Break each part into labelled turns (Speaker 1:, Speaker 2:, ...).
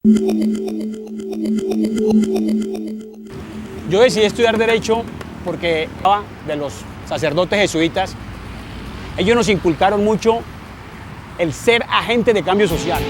Speaker 1: Yo decidí estudiar Derecho porque de los sacerdotes jesuitas, ellos nos inculcaron mucho el ser agente de cambio social.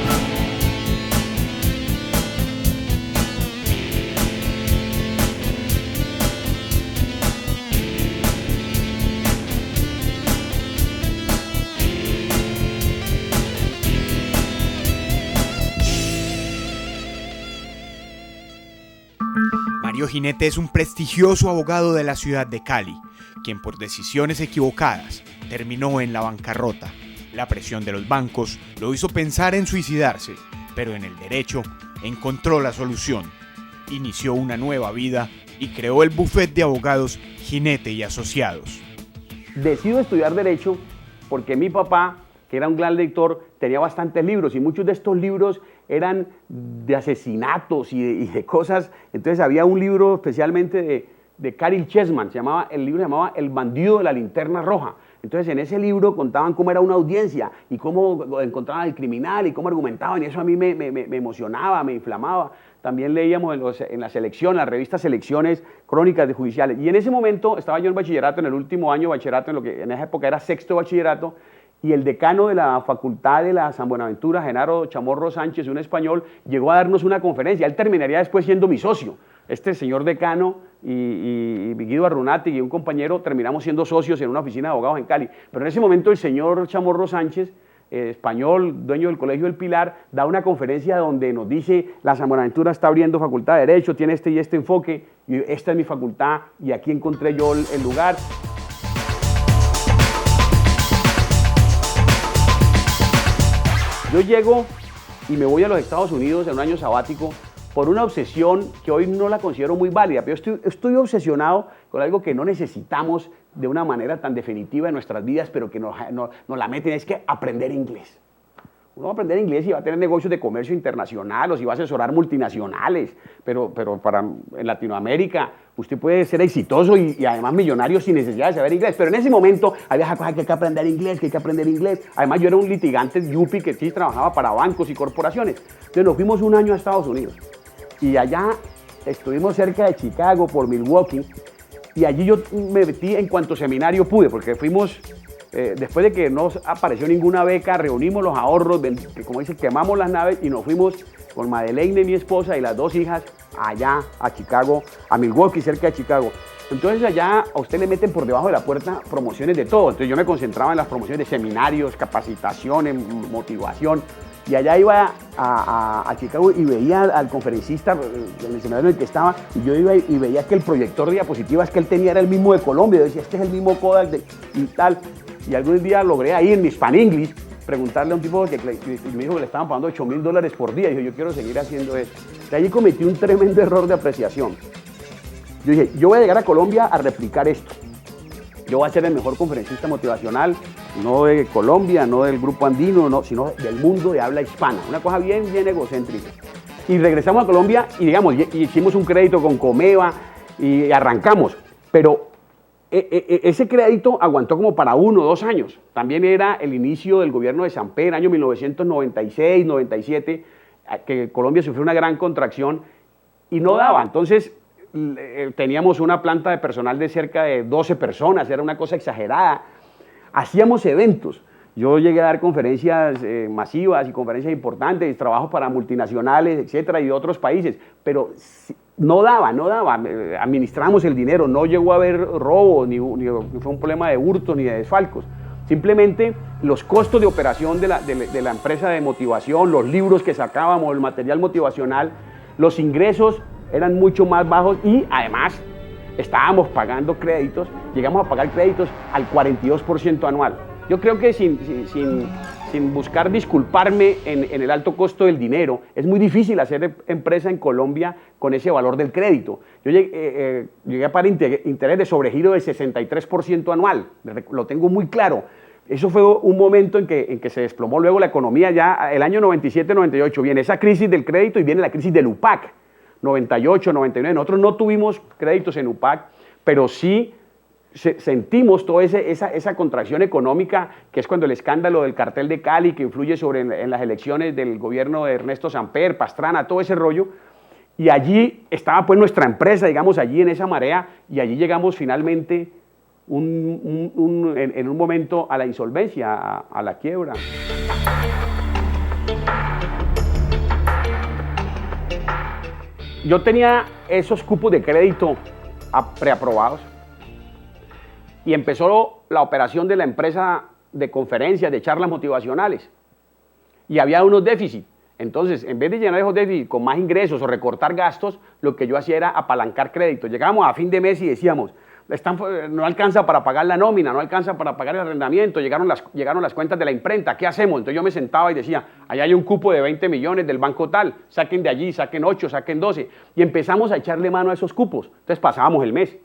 Speaker 2: Mario Ginete es un prestigioso abogado de la ciudad de Cali, quien por decisiones equivocadas terminó en la bancarrota. La presión de los bancos lo hizo pensar en suicidarse, pero en el derecho encontró la solución. Inició una nueva vida y creó el bufete de abogados Ginete y Asociados.
Speaker 3: Decido estudiar Derecho porque mi papá, que era un gran lector, tenía bastantes libros y muchos de estos libros eran de asesinatos y de cosas. Entonces había un libro especialmente de Caryl Chessman, el libro se llamaba El bandido de la linterna roja. Entonces en ese libro contaban cómo era una audiencia y cómo encontraban al criminal y cómo argumentaban, y eso a mí me emocionaba, me inflamaba. También leíamos en la selección, las revistas Selecciones, crónicas de judiciales. Y en ese momento estaba yo en bachillerato, en el último año de bachillerato, en lo que en esa época era sexto bachillerato, y el decano de la facultad de la San Buenaventura, Genaro Chamorro Sánchez, un español, llegó a darnos una conferencia. Él terminaría después siendo mi socio. Este señor decano y Guido Arrunati y un compañero terminamos siendo socios en una oficina de abogados en Cali. Pero en ese momento el señor Chamorro Sánchez, español, dueño del Colegio del Pilar, da una conferencia donde nos dice: la San Buenaventura está abriendo facultad de Derecho, tiene este y este enfoque, y esta es mi facultad, y aquí encontré yo el lugar. Yo llego y me voy a los Estados Unidos en un año sabático por una obsesión que hoy no la considero muy válida, pero estoy obsesionado con algo que no necesitamos de una manera tan definitiva en nuestras vidas, pero que nos la meten, es que aprender inglés. Uno va a aprender inglés y va a tener negocios de comercio internacional o si va a asesorar multinacionales, pero en Latinoamérica usted puede ser exitoso y además millonario sin necesidad de saber inglés. Pero en ese momento había cosas que hay que aprender inglés, que hay que aprender inglés. Además yo era un litigante yuppie que sí trabajaba para bancos y corporaciones. Entonces nos fuimos un año a Estados Unidos y allá estuvimos cerca de Chicago, por Milwaukee, y allí yo me metí en cuanto seminario pude, porque fuimos... después de que no apareció ninguna beca, reunimos los ahorros, como dice, quemamos las naves y nos fuimos con Madeleine, mi esposa, y las dos hijas allá a Chicago, a Milwaukee, cerca de Chicago. Entonces allá a usted le meten por debajo de la puerta promociones de todo. Entonces yo me concentraba en las promociones de seminarios, capacitaciones, motivación. Y allá iba a Chicago y veía al conferencista en el seminario en el que estaba, y yo iba y veía que el proyector de diapositivas que él tenía era el mismo de Colombia. Yo decía, este es el mismo Kodak y tal. Y algún día logré ahí en mi Span English preguntarle a un tipo que me dijo que le estaban pagando $8,000 por día. Y yo quiero seguir haciendo eso. De allí cometí un tremendo error de apreciación. Yo dije, yo voy a llegar a Colombia a replicar esto. Yo voy a ser el mejor conferencista motivacional, no de Colombia, no del grupo andino, no, sino del mundo de habla hispana. Una cosa bien egocéntrica. Y regresamos a Colombia y, digamos, hicimos un crédito con Comeva y arrancamos. Pero ese crédito aguantó como para 1 o 2 años. También era el inicio del gobierno de Samper, en el año 1996, 97, que Colombia sufrió una gran contracción y no daba. Entonces teníamos una planta de personal de cerca de 12 personas, era una cosa exagerada. Hacíamos eventos. Yo llegué a dar conferencias masivas y conferencias importantes, trabajos para multinacionales, etcétera, y de otros países, pero no daba. Administramos el dinero, no llegó a haber robo, ni fue un problema de hurto ni de desfalcos. Simplemente los costos de operación de la empresa de motivación, los libros que sacábamos, el material motivacional, los ingresos eran mucho más bajos y además estábamos pagando créditos, llegamos a pagar créditos al 42% anual. Yo creo que sin buscar disculparme en el alto costo del dinero, es muy difícil hacer empresa en Colombia con ese valor del crédito. Yo llegué a pagar interés de sobregiro del 63% anual, lo tengo muy claro. Eso fue un momento en que se desplomó luego la economía. Ya el año 97-98 viene esa crisis del crédito y viene la crisis del UPAC, 98, 99. Nosotros no tuvimos créditos en UPAC, pero sí sentimos toda esa contracción económica, que es cuando el escándalo del cartel de Cali, que influye en las elecciones del gobierno de Ernesto Samper, Pastrana, todo ese rollo. Y allí estaba pues nuestra empresa, digamos, allí en esa marea, y allí llegamos finalmente en un momento a la insolvencia, a la quiebra. Yo tenía esos cupos de crédito preaprobados y empezó la operación de la empresa de conferencias, de charlas motivacionales, y había unos déficits. Entonces, en vez de llenar esos déficits con más ingresos o recortar gastos, lo que yo hacía era apalancar créditos. Llegábamos a fin de mes y decíamos, no alcanza para pagar la nómina, no alcanza para pagar el arrendamiento, llegaron las cuentas de la imprenta, ¿qué hacemos? Entonces yo me sentaba y decía, allá hay un cupo de 20 millones del banco tal, saquen de allí, saquen 8, saquen 12, y empezamos a echarle mano a esos cupos. Entonces pasábamos el mes,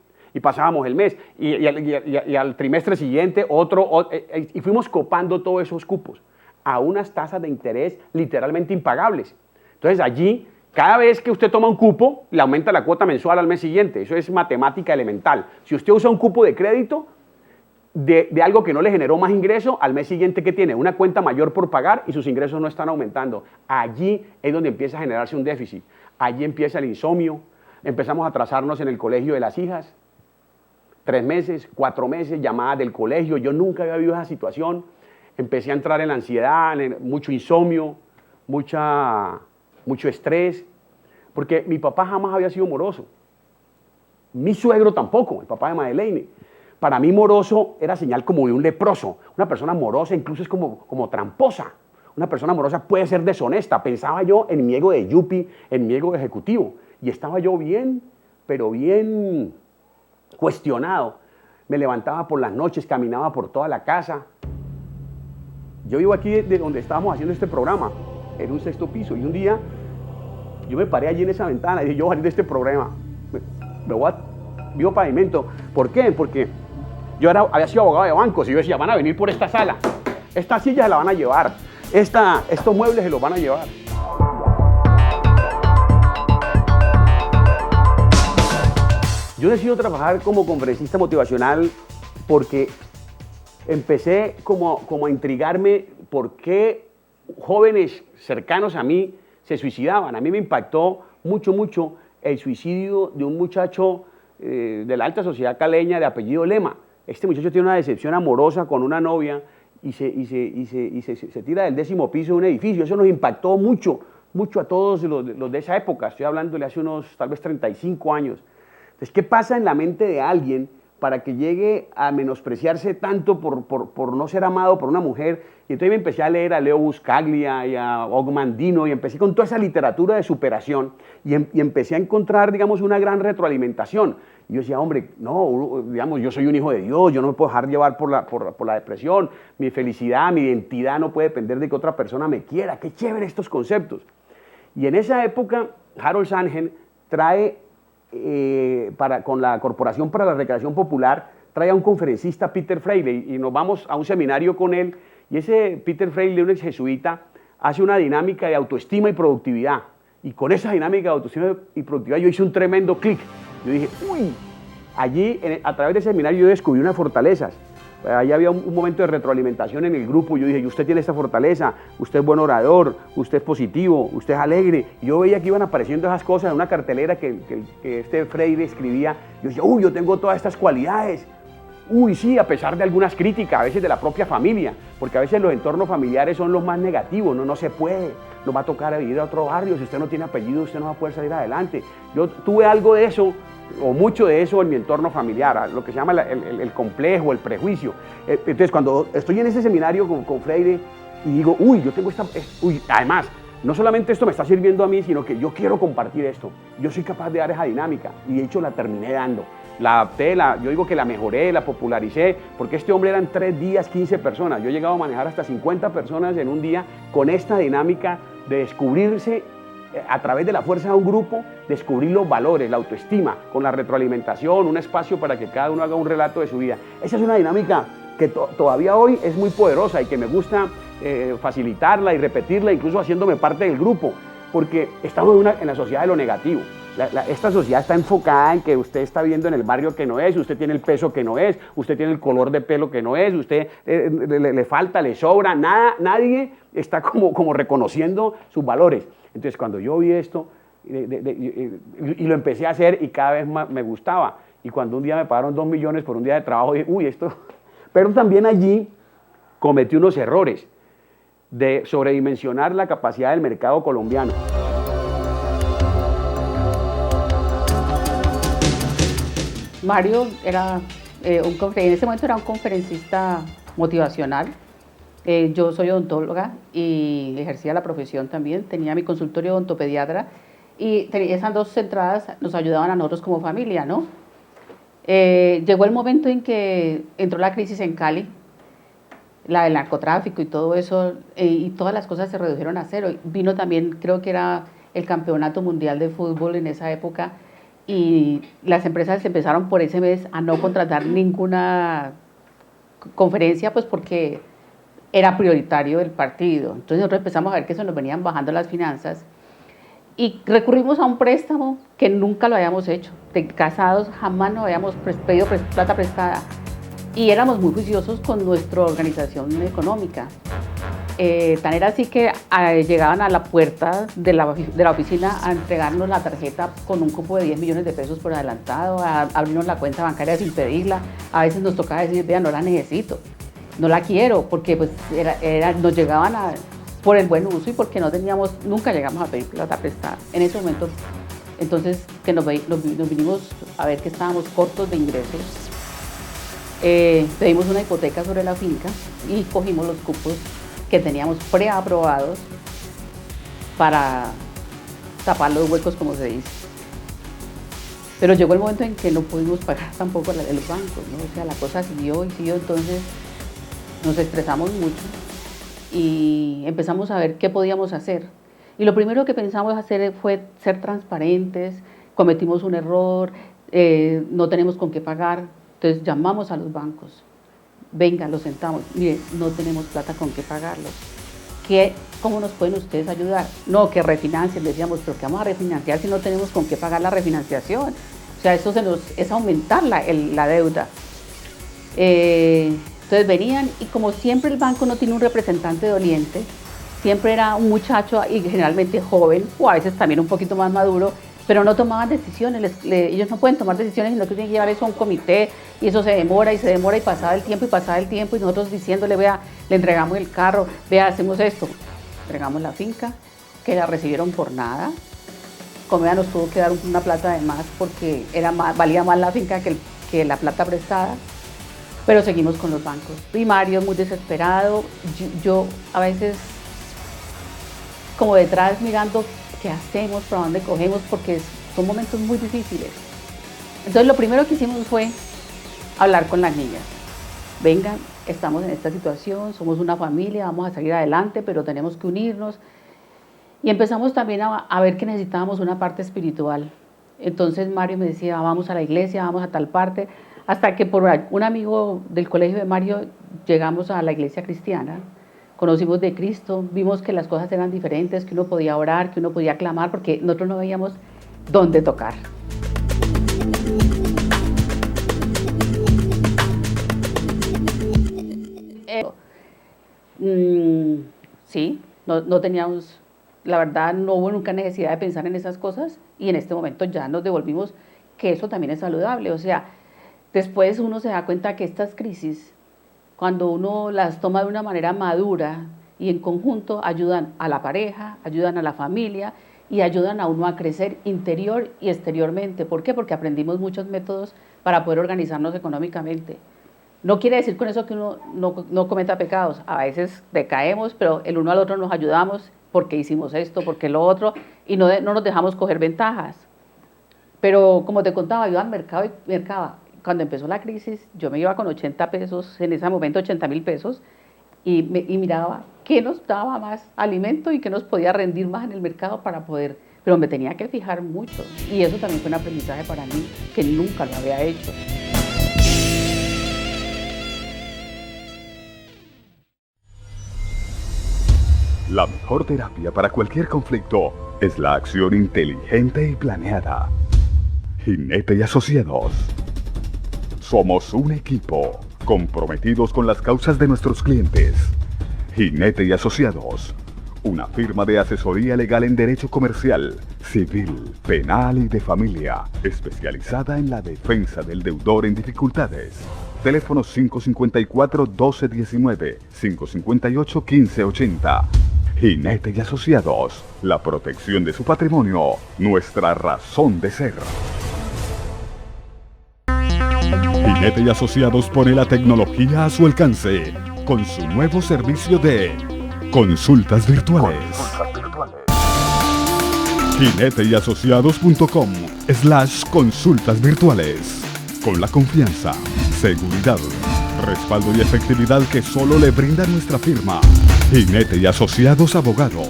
Speaker 3: y al trimestre siguiente otro, y fuimos copando todos esos cupos a unas tasas de interés literalmente impagables. Entonces allí, cada vez que usted toma un cupo, le aumenta la cuota mensual al mes siguiente. Eso es matemática elemental. Si usted usa un cupo de crédito de algo que no le generó más ingreso, al mes siguiente, ¿qué tiene? Una cuenta mayor por pagar y sus ingresos no están aumentando. Allí es donde empieza a generarse un déficit. Allí empieza el insomnio. Empezamos a atrasarnos en el colegio de las hijas. 3 meses, 4 meses, llamadas del colegio. Yo nunca había vivido esa situación. Empecé a entrar en la ansiedad, en mucho insomnio, mucho estrés, porque mi papá jamás había sido moroso. Mi suegro tampoco, el papá de Madeleine. Para mí moroso era señal como de un leproso. Una persona morosa incluso es como tramposa. Una persona morosa puede ser deshonesta. Pensaba yo en mi ego de yuppie, en mi ego de ejecutivo. Y estaba yo bien, pero bien cuestionado. Me levantaba por las noches, caminaba por toda la casa. Yo vivo aquí de donde estábamos haciendo este programa, en un 6º piso, y un día yo me paré allí en esa ventana y dije, yo voy a salir de este programa, vivo pavimento. ¿Por qué? Porque yo había sido abogado de bancos y yo decía, van a venir por esta sala, estas sillas se la van a llevar, estos muebles se los van a llevar. Yo decido trabajar como conferencista motivacional porque empecé como a intrigarme por qué jóvenes cercanos a mí se suicidaban. A mí me impactó mucho el suicidio de un muchacho de la alta sociedad caleña de apellido Lema. Este muchacho tiene una decepción amorosa con una novia y se tira del 10º piso de un edificio. Eso nos impactó mucho a todos los de esa época. Estoy hablándole hace unos tal vez 35 años. Entonces, ¿qué pasa en la mente de alguien para que llegue a menospreciarse tanto por no ser amado por una mujer? Y entonces me empecé a leer a Leo Buscaglia y a Ogmandino y empecé con toda esa literatura de superación y empecé a encontrar, digamos, una gran retroalimentación. Y yo decía, hombre, no, digamos, yo soy un hijo de Dios, yo no me puedo dejar llevar por la depresión, mi felicidad, mi identidad no puede depender de que otra persona me quiera. Qué chévere estos conceptos. Y en esa época, Harold Sangen trae con la Corporación para la Recreación Popular, trae a un conferencista, Peter Freire, y nos vamos a un seminario con él, y ese Peter Freire, un ex jesuita, hace una dinámica de autoestima y productividad, y con esa dinámica de autoestima y productividad yo hice un tremendo clic. Yo dije, uy, allí a través de ese seminario yo descubrí unas fortalezas. Ahí había un momento de retroalimentación en el grupo. Yo dije, usted tiene esta fortaleza, usted es buen orador, usted es positivo, usted es alegre. Y yo veía que iban apareciendo esas cosas en una cartelera que este Freire escribía. Yo decía, uy, yo tengo todas estas cualidades. Uy, sí, a pesar de algunas críticas, a veces de la propia familia, porque a veces los entornos familiares son los más negativos, no se puede, nos va a tocar ir a otro barrio, si usted no tiene apellido, usted no va a poder salir adelante. Yo tuve algo de eso, o mucho de eso en mi entorno familiar, lo que se llama el complejo, el prejuicio. Entonces, cuando estoy en ese seminario con Freire y digo, uy, yo tengo además, no solamente esto me está sirviendo a mí, sino que yo quiero compartir esto, yo soy capaz de dar esa dinámica, y de hecho la terminé dando. La adapté, yo digo que la mejoré, la popularicé, porque este hombre eran 3 días, 15 personas. Yo he llegado a manejar hasta 50 personas en un día con esta dinámica de descubrirse a través de la fuerza de un grupo, descubrir los valores, la autoestima, con la retroalimentación, un espacio para que cada uno haga un relato de su vida. Esa es una dinámica que todavía hoy es muy poderosa y que me gusta facilitarla y repetirla, incluso haciéndome parte del grupo. porque estamos en la sociedad de lo negativo. Esta sociedad está enfocada en que usted está viviendo en el barrio que no es, usted tiene el peso que no es, usted tiene el color de pelo que no es, usted le falta, le sobra, nadie está como reconociendo sus valores. Entonces cuando yo vi esto y lo empecé a hacer y cada vez más me gustaba, y cuando un día me pagaron 2 millones por un día de trabajo, dije, uy, esto... Pero también allí cometí unos errores de sobredimensionar la capacidad del mercado colombiano.
Speaker 4: Mario era en ese momento era un conferencista motivacional. Yo soy odontóloga y ejercía la profesión también. Tenía mi consultorio odontopediatra y esas dos entradas nos ayudaban a nosotros como familia, ¿no? Llegó el momento en que entró la crisis en Cali, la del narcotráfico y todo eso, y todas las cosas se redujeron a cero. Vino también, creo que era el Campeonato Mundial de Fútbol en esa época, y las empresas empezaron por ese mes a no contratar ninguna conferencia, pues porque era prioritario el partido. Entonces nosotros empezamos a ver que se nos venían bajando las finanzas y recurrimos a un préstamo que nunca lo habíamos hecho. De casados jamás nos habíamos pedido plata prestada y éramos muy juiciosos con nuestra organización económica. Tan era así que llegaban a la puerta de la oficina a entregarnos la tarjeta con un cupo de 10 millones de pesos por adelantado, a abrirnos la cuenta bancaria sin pedirla. A veces nos tocaba decir, vea, no la necesito, no la quiero, porque pues nos llegaban por el buen uso y porque nunca llegamos a pedir plata prestada. En ese momento, entonces, que nos vinimos a ver que estábamos cortos de ingresos, pedimos una hipoteca sobre la finca y cogimos los cupos que teníamos preaprobados para tapar los huecos, como se dice. Pero llegó el momento en que no pudimos pagar tampoco los bancos, ¿no? O sea, la cosa siguió y siguió, entonces nos estresamos mucho y empezamos a ver qué podíamos hacer. Y lo primero que pensamos hacer fue ser transparentes. Cometimos un error, no tenemos con qué pagar, entonces llamamos a los bancos. Venga, los sentamos, mire, no tenemos plata con qué pagarlos. ¿Cómo nos pueden ustedes ayudar? No, que refinancien, decíamos, pero ¿qué vamos a refinanciar si no tenemos con qué pagar la refinanciación? O sea, eso es aumentar la deuda. Entonces venían y como siempre el banco no tiene un representante doliente, siempre era un muchacho y generalmente joven o a veces también un poquito más maduro, pero no tomaban decisiones, ellos no pueden tomar decisiones, sino que tienen que llevar eso a un comité y eso se demora y pasaba el tiempo y nosotros diciéndole, vea, le entregamos el carro, vea, hacemos esto, entregamos la finca, que la recibieron por nada. Comeda nos tuvo que dar una plata de más porque valía más la finca que la plata prestada, pero seguimos con los bancos. Y Mario muy desesperado, yo a veces como detrás mirando qué hacemos, para dónde cogemos, porque son momentos muy difíciles. Entonces lo primero que hicimos fue hablar con las niñas. Vengan, estamos en esta situación, somos una familia, vamos a salir adelante, pero tenemos que unirnos. Y empezamos también a ver que necesitábamos una parte espiritual. Entonces Mario me decía, vamos a la iglesia, vamos a tal parte, hasta que por un amigo del colegio de Mario llegamos a la iglesia cristiana. Conocimos de Cristo, vimos que las cosas eran diferentes, que uno podía orar, que uno podía clamar, porque nosotros no veíamos dónde tocar. Sí, no teníamos, la verdad no hubo nunca necesidad de pensar en esas cosas y en este momento ya nos devolvimos que eso también es saludable. O sea, después uno se da cuenta que estas crisis, cuando uno las toma de una manera madura y en conjunto, ayudan a la pareja, ayudan a la familia y ayudan a uno a crecer interior y exteriormente. ¿Por qué? Porque aprendimos muchos métodos para poder organizarnos económicamente. No quiere decir con eso que uno no cometa pecados. A veces decaemos, pero el uno al otro nos ayudamos porque hicimos esto, porque lo otro, y no nos dejamos coger ventajas. Pero como te contaba, yo al mercado y mercaba. Cuando empezó la crisis, yo me iba con 80 pesos, en ese momento 80.000 pesos, y miraba qué nos daba más alimento y qué nos podía rendir más en el mercado para poder, pero me tenía que fijar mucho. Y eso también fue un aprendizaje para mí, que nunca lo había hecho.
Speaker 5: La mejor terapia para cualquier conflicto es la acción inteligente y planeada. Jinete y Asociados. Somos un equipo comprometidos con las causas de nuestros clientes. Jinete y Asociados. Una firma de asesoría legal en derecho comercial, civil, penal y de familia, especializada en la defensa del deudor en dificultades. Teléfonos 554-1219, 558-1580. Jinete y Asociados. La protección de su patrimonio, nuestra razón de ser. Jinete y Asociados pone la tecnología a su alcance con su nuevo servicio de consultas virtuales. jineteasociados.com/consultas virtuales. Con la confianza, seguridad, respaldo y efectividad que solo le brinda nuestra firma. Jinete y Asociados Abogados.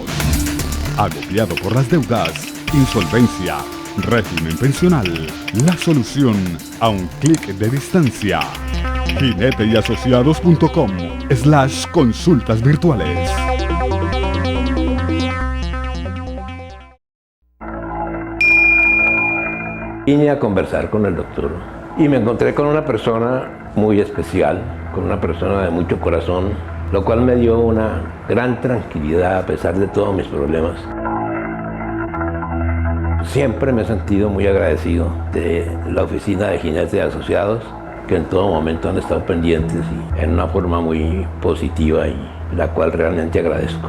Speaker 5: Agobiado por las deudas, insolvencia, régimen pensional. La solución a un clic de distancia. jineteasociados.com/consultas virtuales.
Speaker 6: Vine a conversar con el doctor y me encontré con una persona muy especial, con una persona de mucho corazón, lo cual me dio una gran tranquilidad a pesar de todos mis problemas. Siempre me he sentido muy agradecido de la oficina de Jinete y Asociados, que en todo momento han estado pendientes y en una forma muy positiva y la cual realmente agradezco.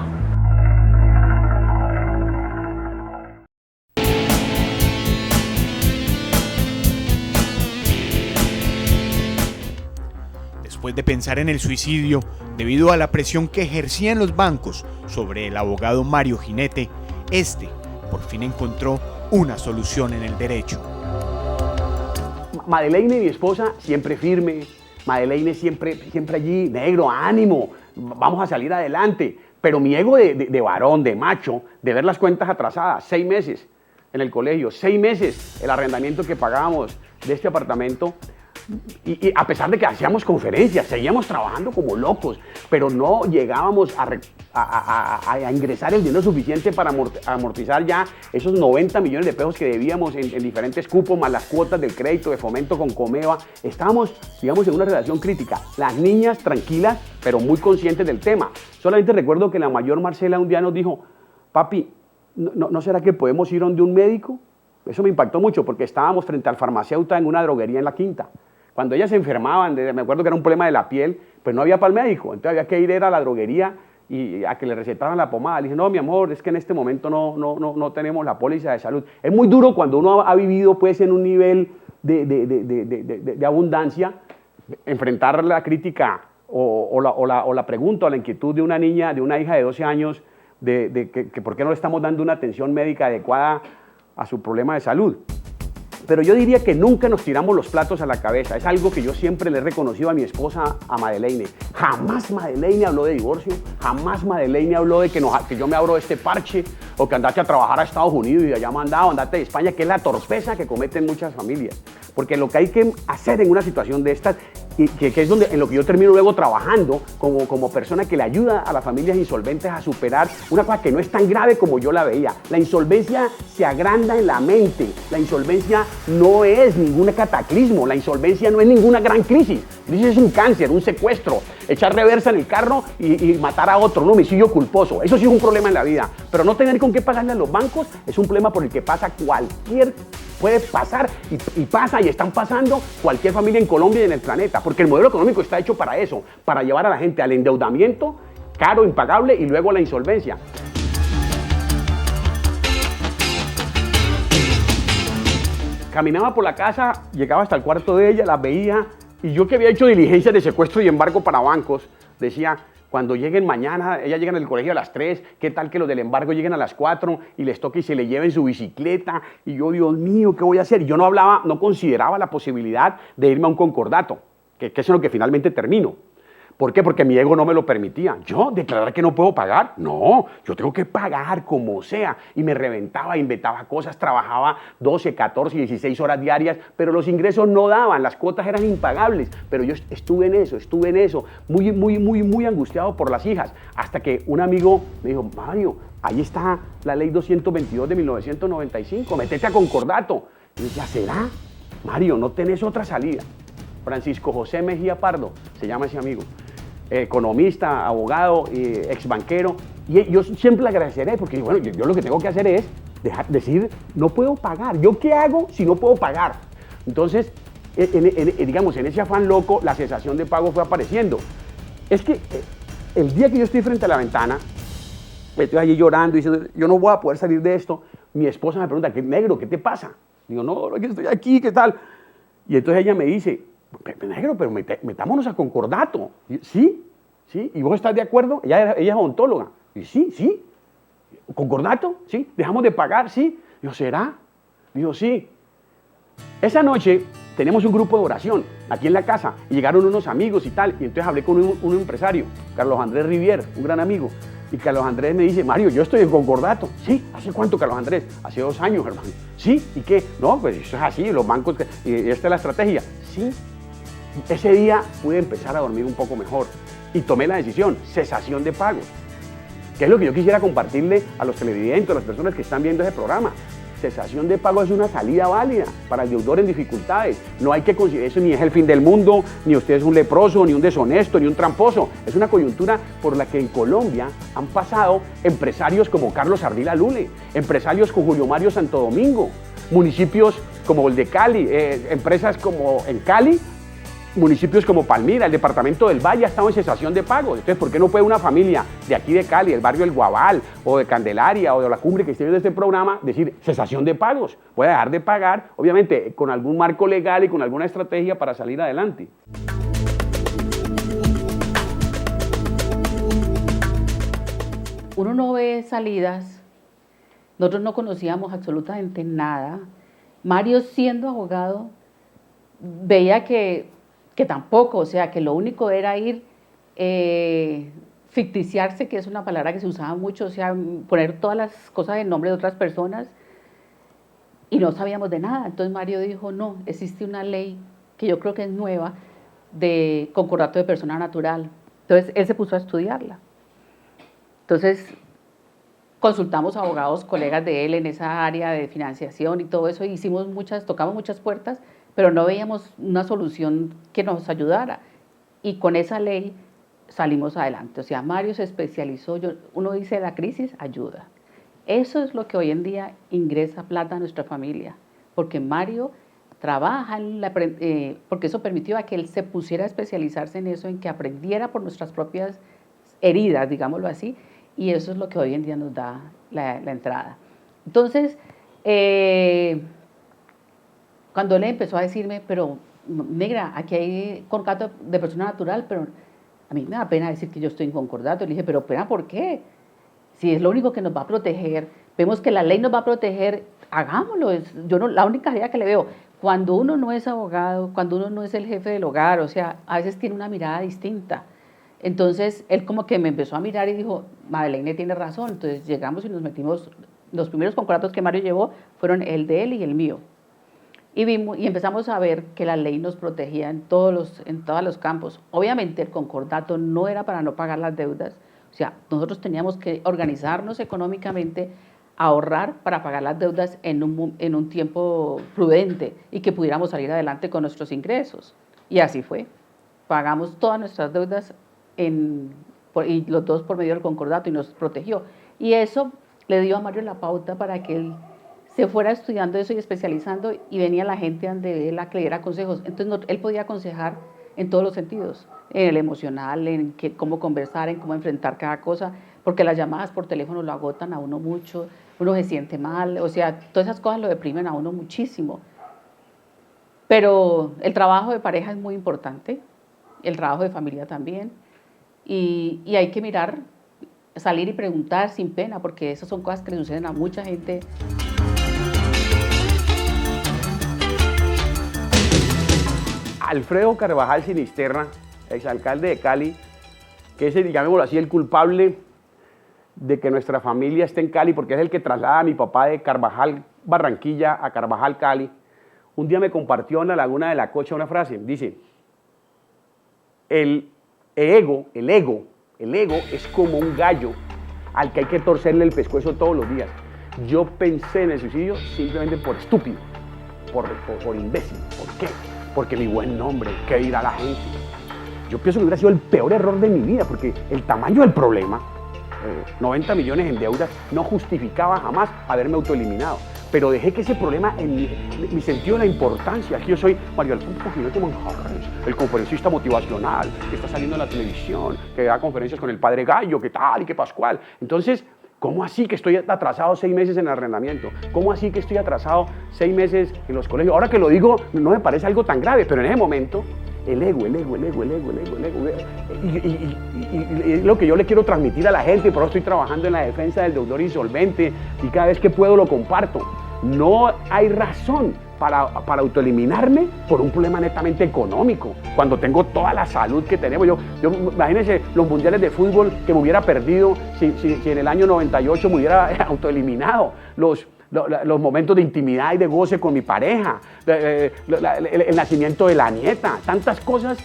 Speaker 2: Después de pensar en el suicidio, debido a la presión que ejercían los bancos sobre el abogado Mario Jinete, este por fin encontró una solución en el derecho.
Speaker 3: Madeleine, mi esposa, siempre firme. Madeleine siempre allí, negro, ánimo, vamos a salir adelante. Pero mi ego de varón, de macho, de ver las cuentas atrasadas, 6 meses en el colegio, 6 meses el arrendamiento que pagábamos de este apartamento. Y a pesar de que hacíamos conferencias, seguíamos trabajando como locos, pero no llegábamos a ingresar el dinero suficiente para amortizar ya esos 90 millones de pesos que debíamos en diferentes cupos, más las cuotas del crédito de Fomento con Comeva. Estábamos, digamos, en una relación crítica. Las niñas tranquilas, pero muy conscientes del tema. Solamente recuerdo que la mayor Marcela un día nos dijo: papi, ¿no será que podemos ir donde un médico? Eso me impactó mucho porque estábamos frente al farmacéutico en una droguería en la Quinta. Cuando ellas se enfermaban, me acuerdo que era un problema de la piel, pues no había para el médico, entonces había que ir a la droguería y a que le recetaran la pomada. Le dije: no, mi amor, es que en este momento no tenemos la póliza de salud. Es muy duro cuando uno ha vivido pues en un nivel de abundancia, enfrentar la crítica o la pregunta o la inquietud de una niña, de una hija de 12 años, que por qué no le estamos dando una atención médica adecuada a su problema de salud. Pero yo diría que nunca nos tiramos los platos a la cabeza. Es algo que yo siempre le he reconocido a mi esposa, a Madeleine. Jamás Madeleine habló de divorcio, jamás Madeleine habló de que yo me abro de este parche, o que andate a trabajar a Estados Unidos y de allá mandado, andate de España, que es la torpeza que cometen muchas familias. Porque lo que hay que hacer en una situación de estas, y que es donde, en lo que yo termino luego trabajando como persona que le ayuda a las familias insolventes a superar una cosa que no es tan grave como yo la veía. La insolvencia se agranda en la mente. La insolvencia no es ningún cataclismo. La insolvencia no es ninguna gran crisis. Crisis es un cáncer, un secuestro, echar reversa en el carro y matar a otro, un homicidio culposo. Eso sí es un problema en la vida. Pero no tener con qué pagarle a los bancos es un problema por el que pasa puede pasar y pasa y están pasando cualquier familia en Colombia y en el planeta, porque el modelo económico está hecho para eso, para llevar a la gente al endeudamiento caro, impagable, y luego a la insolvencia. Caminaba por la casa, llegaba hasta el cuarto de ella, la veía, y yo que había hecho diligencias de secuestro y embargo para bancos, decía: cuando lleguen mañana, ellas llegan al colegio a las 3, ¿qué tal que los del embargo lleguen a las 4 y les toque y se le lleven su bicicleta? Y yo, Dios mío, ¿qué voy a hacer? Y yo no consideraba la posibilidad de irme a un concordato, que eso es lo que finalmente termino. ¿Por qué? Porque mi ego no me lo permitía. ¿Yo declarar que no puedo pagar? No, yo tengo que pagar como sea. Y me reventaba, inventaba cosas, trabajaba 12, 14, 16 horas diarias, pero los ingresos no daban, las cuotas eran impagables. Pero yo estuve en eso, muy angustiado por las hijas. Hasta que un amigo me dijo, Mario, ahí está la ley 222 de 1995, métete a concordato. Y yo decía, ¿será? Mario, no tenés otra salida. Francisco José Mejía Pardo, se llama ese amigo. Economista, abogado, ex banquero, y yo siempre le agradeceré porque bueno, yo lo que tengo que hacer es decir, no puedo pagar. ¿Yo qué hago si no puedo pagar? Entonces, digamos, en ese afán loco, la cesación de pago fue apareciendo. Es que el día que yo estoy frente a la ventana, estoy allí llorando, diciendo, yo no voy a poder salir de esto, mi esposa me pregunta, negro, ¿qué te pasa? Digo, no, que estoy aquí, ¿qué tal? Y entonces ella me dice, negro, pero metámonos a concordato. Y, sí, ¿y vos estás de acuerdo? Ella es odontóloga. Y sí. ¿Concordato? Sí. ¿Dejamos de pagar? Sí. Digo, ¿será? Digo, sí. Esa noche tenemos un grupo de oración aquí en la casa y llegaron unos amigos y tal. Y entonces hablé con un empresario, Carlos Andrés Rivier, un gran amigo. Y Carlos Andrés me dice, Mario, yo estoy en concordato. Sí, ¿hace cuánto, Carlos Andrés? Hace 2 años, hermano. Sí, ¿y qué? No, pues eso es así, los bancos, y esta es la estrategia. Sí. Ese día pude empezar a dormir un poco mejor y tomé la decisión, cesación de pagos, que es lo que yo quisiera compartirle a los televidentes, a las personas que están viendo ese programa. Cesación de pagos es una salida válida para el deudor en dificultades. No hay que considerar eso, ni es el fin del mundo, ni usted es un leproso, ni un deshonesto, ni un tramposo. Es una coyuntura por la que en Colombia han pasado empresarios como Carlos Ardila Lule, empresarios como Julio Mario Santo Domingo, municipios como el de Cali, empresas como en Cali, municipios como Palmira, el departamento del Valle ha estado en cesación de pagos. Entonces, ¿por qué no puede una familia de aquí de Cali, el barrio El Guabal, o de Candelaria, o de La Cumbre que esté viendo este programa, decir cesación de pagos? Voy a dejar de pagar, obviamente, con algún marco legal y con alguna estrategia para salir adelante.
Speaker 4: Uno no ve salidas, nosotros no conocíamos absolutamente nada. Mario, siendo abogado, veía que tampoco, o sea, que lo único era ir, ficticiarse, que es una palabra que se usaba mucho, o sea, poner todas las cosas en nombre de otras personas, y no sabíamos de nada. Entonces Mario dijo, no, existe una ley que yo creo que es nueva, de concordato de persona natural. Entonces él se puso a estudiarla. Entonces consultamos a abogados, colegas de él en esa área de financiación y todo eso, y tocamos muchas puertas, pero no veíamos una solución que nos ayudara. Y con esa ley salimos adelante. O sea, Mario se especializó, uno dice, la crisis ayuda. Eso es lo que hoy en día ingresa plata a nuestra familia, porque Mario trabaja, porque eso permitió a que él se pusiera a especializarse en eso, en que aprendiera por nuestras propias heridas, digámoslo así, y eso es lo que hoy en día nos da la entrada. Entonces, cuando él empezó a decirme, pero negra, aquí hay concordato de persona natural, pero a mí me da pena decir que yo estoy en concordato. Le dije, pero pena, ¿por qué? Si es lo único que nos va a proteger, vemos que la ley nos va a proteger, hagámoslo. La única idea que le veo, cuando uno no es abogado, cuando uno no es el jefe del hogar, o sea, a veces tiene una mirada distinta. Entonces, él como que me empezó a mirar y dijo, Madeleine tiene razón. Entonces llegamos y nos metimos, los primeros concordatos que Mario llevó fueron el de él y el mío. Y empezamos a ver que la ley nos protegía en todos los campos. Obviamente el concordato no era para no pagar las deudas, o sea, nosotros teníamos que organizarnos económicamente, ahorrar para pagar las deudas en un tiempo prudente y que pudiéramos salir adelante con nuestros ingresos. Y así fue. Pagamos todas nuestras deudas y los dos por medio del concordato y nos protegió. Y eso le dio a Mario la pauta para que él se fuera estudiando eso y especializando, y venía la gente donde él a que le diera consejos. Entonces él podía aconsejar en todos los sentidos, en el emocional, en cómo conversar, en cómo enfrentar cada cosa, porque las llamadas por teléfono lo agotan a uno mucho, uno se siente mal, o sea, todas esas cosas lo deprimen a uno muchísimo. Pero el trabajo de pareja es muy importante, el trabajo de familia también, y hay que mirar, salir y preguntar sin pena, porque esas son cosas que le suceden a mucha gente.
Speaker 3: Alfredo Carvajal Sinisterra, exalcalde de Cali, que es, digámoslo así, el culpable de que nuestra familia esté en Cali, porque es el que traslada a mi papá de Carvajal, Barranquilla, a Carvajal, Cali. Un día me compartió en la Laguna de la Cocha una frase, dice, el ego es como un gallo al que hay que torcerle el pescuezo todos los días. Yo pensé en el suicidio simplemente por estúpido, por imbécil. ¿Por qué? Porque mi buen nombre, ¿qué dirá la gente? Yo pienso que hubiera sido el peor error de mi vida, porque el tamaño del problema, 90 millones en deudas, no justificaba jamás haberme autoeliminado. Pero dejé que ese problema, en mi sentido de la importancia, aquí yo soy Mario Alfonso Jinete Manjarres, el conferencista motivacional, que está saliendo en la televisión, que da conferencias con el padre Gallo, que tal y que Pascual. Entonces, ¿cómo así que estoy atrasado 6 meses en el arrendamiento? ¿Cómo así que estoy atrasado 6 meses en los colegios? Ahora que lo digo, no me parece algo tan grave, pero en ese momento, el ego. Y es lo que yo le quiero transmitir a la gente, por eso estoy trabajando en la defensa del deudor insolvente y cada vez que puedo lo comparto. No hay razón para autoeliminarme por un problema netamente económico, cuando tengo toda la salud que tenemos. Imagínense los mundiales de fútbol que me hubiera perdido si en el año 98 me hubiera autoeliminado. Los momentos de intimidad y de goce con mi pareja, el nacimiento de la nieta, tantas cosas.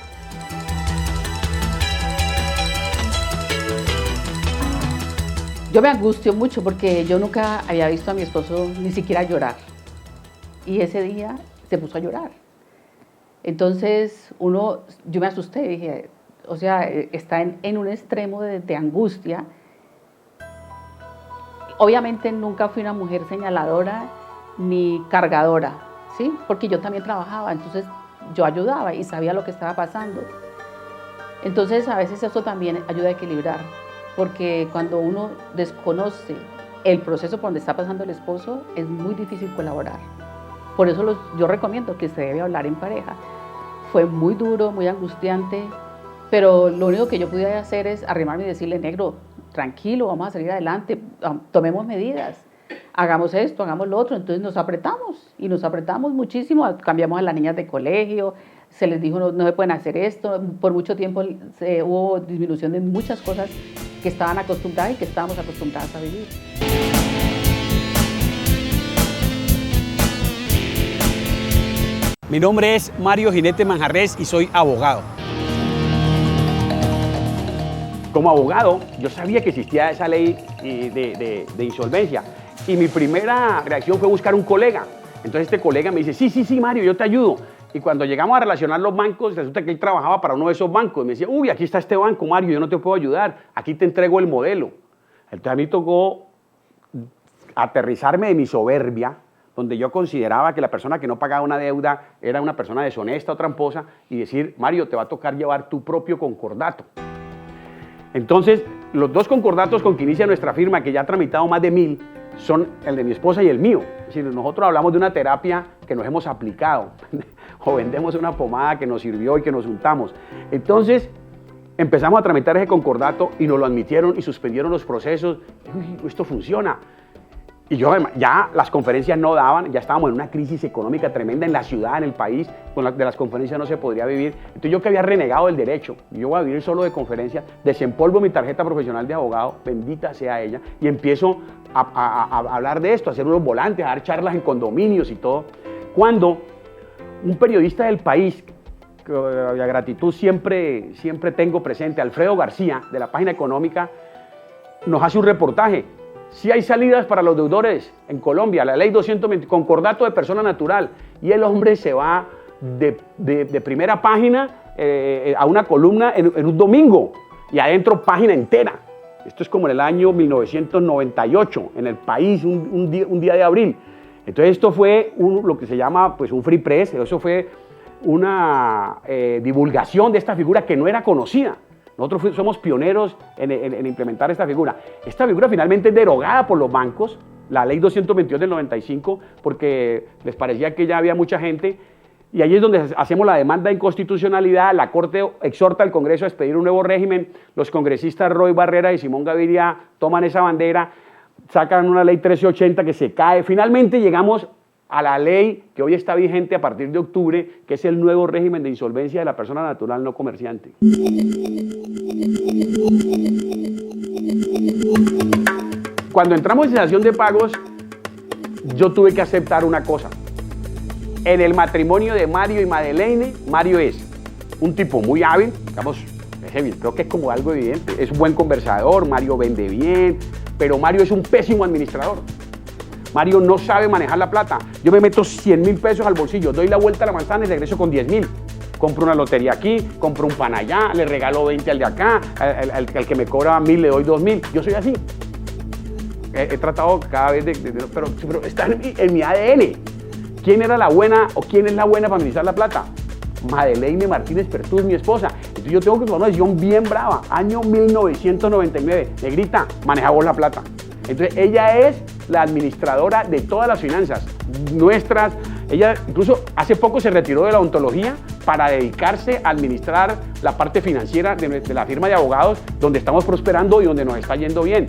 Speaker 4: Yo me angustio mucho porque yo nunca había visto a mi esposo ni siquiera llorar. Y ese día se puso a llorar. Entonces yo me asusté, dije, o sea, está en un extremo de angustia. Obviamente nunca fui una mujer señaladora ni cargadora, ¿sí? Porque yo también trabajaba, entonces yo ayudaba y sabía lo que estaba pasando. Entonces a veces eso también ayuda a equilibrar, porque cuando uno desconoce el proceso por donde está pasando el esposo, es muy difícil colaborar. Por eso yo recomiendo que se debe hablar en pareja. Fue muy duro, muy angustiante, pero lo único que yo pude hacer es arrimarme y decirle, negro, tranquilo, vamos a salir adelante, tomemos medidas, hagamos esto, hagamos lo otro. Entonces nos apretamos muchísimo, cambiamos a las niñas de colegio, se les dijo no se pueden hacer esto, por mucho tiempo hubo disminución de muchas cosas que estaban acostumbradas y que estábamos acostumbradas a vivir.
Speaker 1: Mi nombre es Mario Jinete Manjarres y soy abogado.
Speaker 3: Como abogado, yo sabía que existía esa ley de insolvencia y mi primera reacción fue buscar un colega. Entonces este colega me dice, sí, Mario, yo te ayudo. Y cuando llegamos a relacionar los bancos, resulta que él trabajaba para uno de esos bancos. Me decía, uy, aquí está este banco, Mario, yo no te puedo ayudar, aquí te entrego el modelo. Entonces a mí tocó aterrizarme de mi soberbia, donde yo consideraba que la persona que no pagaba una deuda era una persona deshonesta o tramposa, y decir, Mario, te va a tocar llevar tu propio concordato. Entonces, los 2 concordatos con que inicia nuestra firma, que ya ha tramitado más de 1000, son el de mi esposa y el mío. Es decir, nosotros hablamos de una terapia que nos hemos aplicado, o vendemos una pomada que nos sirvió y que nos untamos. Entonces, empezamos a tramitar ese concordato y nos lo admitieron y suspendieron los procesos. Uy, esto funciona. Y yo, ya las conferencias no daban, ya estábamos en una crisis económica tremenda en la ciudad, en el país, de las conferencias no se podría vivir. Entonces yo que había renegado del derecho, yo voy a vivir solo de conferencias, desempolvo mi tarjeta profesional de abogado, bendita sea ella, y empiezo a hablar de esto, a hacer unos volantes, a dar charlas en condominios y todo. Cuando un periodista del país, que a gratitud siempre tengo presente, Alfredo García, de la página económica, nos hace un reportaje. Sí hay salidas para los deudores en Colombia, la ley 220, concordato de persona natural, y el hombre se va de primera página a una columna en un domingo, y adentro página entera. Esto es como en el año 1998, en el país, un día de abril. Entonces esto fue lo que se llama pues, un free press, eso fue una divulgación de esta figura que no era conocida. Nosotros somos pioneros en implementar esta figura. Esta figura finalmente es derogada por los bancos, la ley 222 del 95, porque les parecía que ya había mucha gente, y ahí es donde hacemos la demanda de inconstitucionalidad. La Corte exhorta al Congreso a expedir un nuevo régimen, los congresistas Roy Barrera y Simón Gaviria toman esa bandera, sacan una ley 1380 que se cae. Finalmente llegamos a la ley que hoy está vigente a partir de octubre, que es el nuevo régimen de insolvencia de la persona natural no comerciante. Cuando entramos en cesación de pagos, yo tuve que aceptar una cosa. En el matrimonio de Mario y Madeleine, Mario es un tipo muy hábil, digamos, creo que es como algo evidente, es un buen conversador, Mario vende bien, pero Mario es un pésimo administrador. Mario no sabe manejar la plata. Yo me meto 100.000 pesos al bolsillo, doy la vuelta a la manzana y regreso con 10.000. Compro una lotería aquí, compro un pan allá, le regalo 20 al de acá, al que me cobra 1.000 le doy 2.000. Yo soy así. He tratado cada vez pero está en mi ADN. ¿Quién era la buena o quién es la buena para administrar la plata? Madeleine Martínez Pertús, mi esposa. Entonces yo tengo que tomar una decisión bien brava. Año 1999. Negrita, maneja vos la plata. Entonces ella es la administradora de todas las finanzas nuestras. Ella incluso hace poco se retiró de la odontología para dedicarse a administrar la parte financiera de la firma de abogados donde estamos prosperando y donde nos está yendo bien.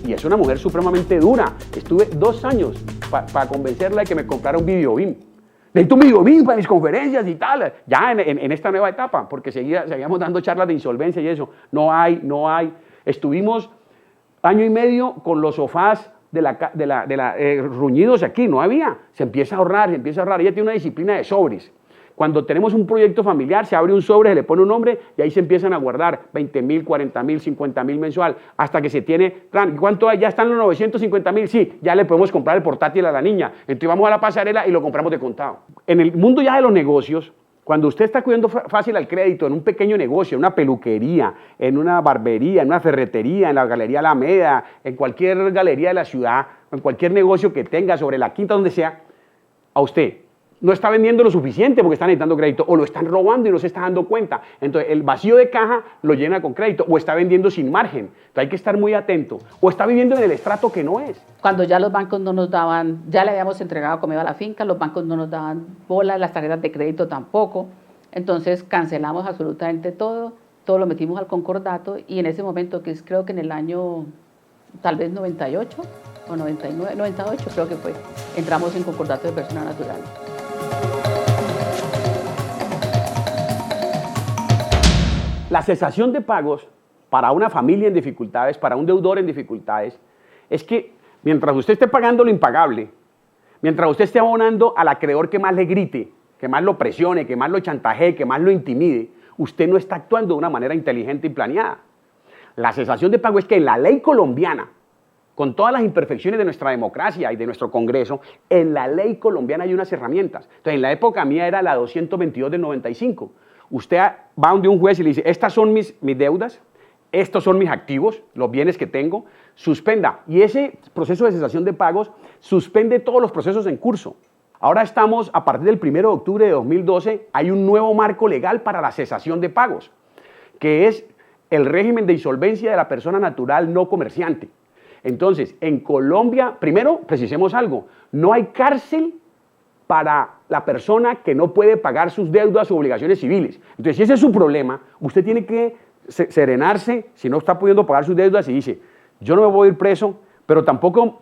Speaker 3: Y es una mujer supremamente dura. Estuve 2 años para convencerla de que me comprara un videobeam. Necesito un videobeam para mis conferencias y tal. Ya en esta nueva etapa, porque seguíamos dando charlas de insolvencia y eso. No hay. Estuvimos año y medio con los sofás ruñidos aquí, no había. Se empieza a ahorrar. Ella tiene una disciplina de sobres. Cuando tenemos un proyecto familiar, se abre un sobre, se le pone un nombre y ahí se empiezan a guardar 20.000, 40.000, 50.000 mensual, hasta que se tiene, ¿cuánto hay? Ya están los 950.000, sí, ya le podemos comprar el portátil a la niña. Entonces vamos a la pasarela y lo compramos de contado. En el mundo ya de los negocios, cuando usted está acudiendo fácil al crédito en un pequeño negocio, en una peluquería, en una barbería, en una ferretería, en la Galería Alameda, en cualquier galería de la ciudad, en cualquier negocio que tenga, sobre la quinta, donde sea, a usted no está vendiendo lo suficiente porque está necesitando crédito, o lo están robando y no se está dando cuenta. Entonces el vacío de caja lo llena con crédito, o está vendiendo sin margen. Entonces hay que estar muy atento, o está viviendo en el estrato que no es.
Speaker 4: Cuando ya los bancos no nos daban, ya le habíamos entregado comida a la finca, los bancos no nos daban bola, las tarjetas de crédito tampoco. Entonces cancelamos absolutamente todo lo metimos al concordato y en ese momento, que es creo que en el año tal vez 98 o 99, 98 creo que fue, entramos en concordato de persona natural.
Speaker 3: La cesación de pagos para una familia en dificultades, para un deudor en dificultades, es que mientras usted esté pagando lo impagable, mientras usted esté abonando al acreedor que más le grite, que más lo presione, que más lo chantajee, que más lo intimide, usted no está actuando de una manera inteligente y planeada. La cesación de pago es que en la ley colombiana, con todas las imperfecciones de nuestra democracia y de nuestro Congreso, en la ley colombiana hay unas herramientas. Entonces, en la época mía era la 222 del 95. Usted va donde un juez y le dice, estas son mis deudas, estos son mis activos, los bienes que tengo, suspenda. Y ese proceso de cesación de pagos suspende todos los procesos en curso. Ahora estamos, a partir del 1 de octubre de 2012, hay un nuevo marco legal para la cesación de pagos, que es el régimen de insolvencia de la persona natural no comerciante. Entonces, en Colombia, primero, precisemos algo, no hay cárcel para la persona que no puede pagar sus deudas o obligaciones civiles. Entonces, si ese es su problema, usted tiene que serenarse si no está pudiendo pagar sus deudas y dice, yo no me voy a ir preso, pero tampoco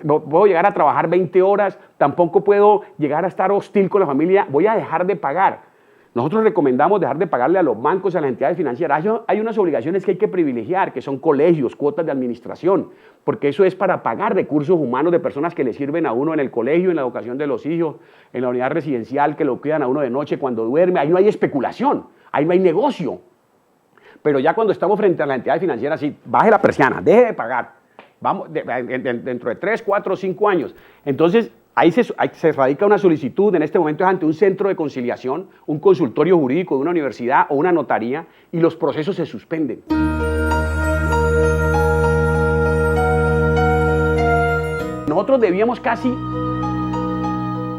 Speaker 3: puedo llegar a trabajar 20 horas, tampoco puedo llegar a estar hostil con la familia, voy a dejar de pagar. Nosotros recomendamos dejar de pagarle a los bancos, a las entidades financieras. Hay unas obligaciones que hay que privilegiar, que son colegios, cuotas de administración, porque eso es para pagar recursos humanos de personas que le sirven a uno en el colegio, en la educación de los hijos, en la unidad residencial, que lo cuidan a uno de noche cuando duerme. Ahí no hay especulación, ahí no hay negocio. Pero ya cuando estamos frente a la entidad financiera, sí, baje la persiana, deje de pagar. Vamos, dentro de 3, 4, 5 años. Entonces, ahí se radica una solicitud, en este momento es ante un centro de conciliación, un consultorio jurídico de una universidad o una notaría, y los procesos se suspenden. Nosotros debíamos casi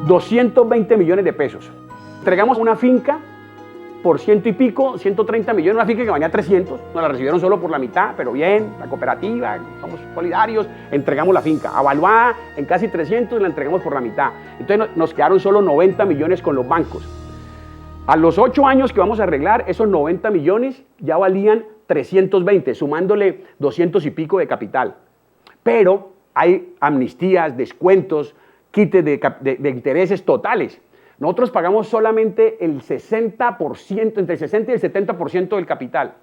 Speaker 3: 220 millones de pesos. Entregamos una finca por 100 y pico, 130 millones, una finca que valía 300, nos la recibieron solo por la mitad, pero bien, la cooperativa, somos solidarios, entregamos la finca, avaluada en casi 300 y la entregamos por la mitad. Entonces nos quedaron solo 90 millones con los bancos. A los 8 años que vamos a arreglar, esos 90 millones ya valían 320, sumándole 200 y pico de capital. Pero hay amnistías, descuentos, quites de intereses totales. Nosotros pagamos solamente el 60%, entre el 60 y el 70% del capital.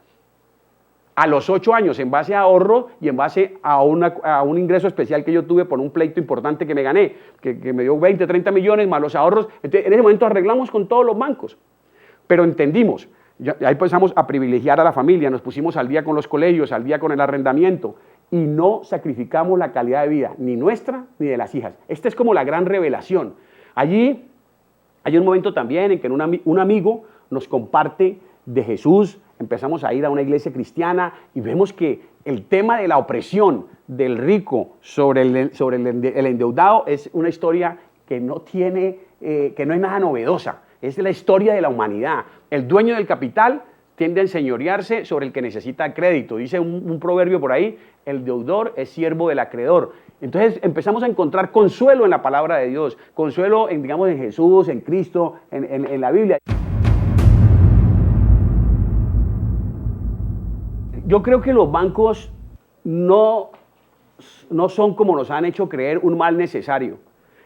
Speaker 3: A los 8 años, en base a ahorro y en base a un ingreso especial que yo tuve por un pleito importante que me gané, que me dio 20, 30 millones más los ahorros. Entonces, en ese momento arreglamos con todos los bancos. Pero entendimos, ahí empezamos a privilegiar a la familia, nos pusimos al día con los colegios, al día con el arrendamiento y no sacrificamos la calidad de vida, ni nuestra ni de las hijas. Esta es como la gran revelación. Allí hay un momento también en que un amigo nos comparte de Jesús. Empezamos a ir a una iglesia cristiana y vemos que el tema de la opresión del rico sobre el endeudado es una historia que no es nada novedosa. Es la historia de la humanidad. El dueño del capital tiende a enseñorearse sobre el que necesita crédito. Dice un proverbio por ahí, el deudor es siervo del acreedor. Entonces empezamos a encontrar consuelo en la palabra de Dios, consuelo en Jesús, en Cristo, en la Biblia. Yo creo que los bancos no son, como nos han hecho creer, un mal necesario.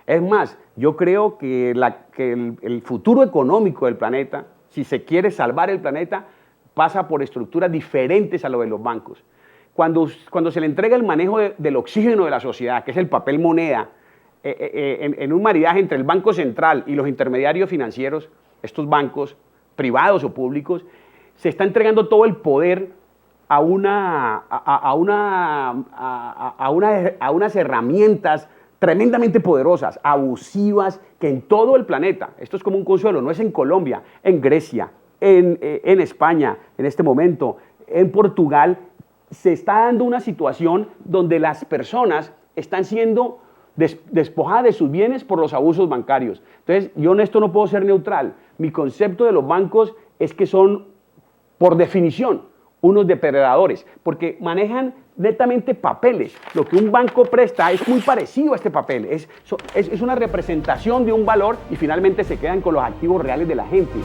Speaker 3: Es más, yo creo que el futuro económico del planeta, si se quiere salvar el planeta, pasa por estructuras diferentes a lo de los bancos. Cuando se le entrega el manejo del oxígeno de la sociedad, que es el papel moneda, en un maridaje entre el Banco Central y los intermediarios financieros, estos bancos privados o públicos, se está entregando todo el poder a unas herramientas tremendamente poderosas, abusivas, que en todo el planeta, esto es como un consuelo, no es en Colombia, en Grecia, en España, en este momento, en Portugal, se está dando una situación donde las personas están siendo despojadas de sus bienes por los abusos bancarios. Entonces, yo en esto no puedo ser neutral. Mi concepto de los bancos es que son, por definición, unos depredadores, porque manejan netamente papeles. Lo que un banco presta es muy parecido a este papel, es una representación de un valor y finalmente se quedan con los activos reales de la gente.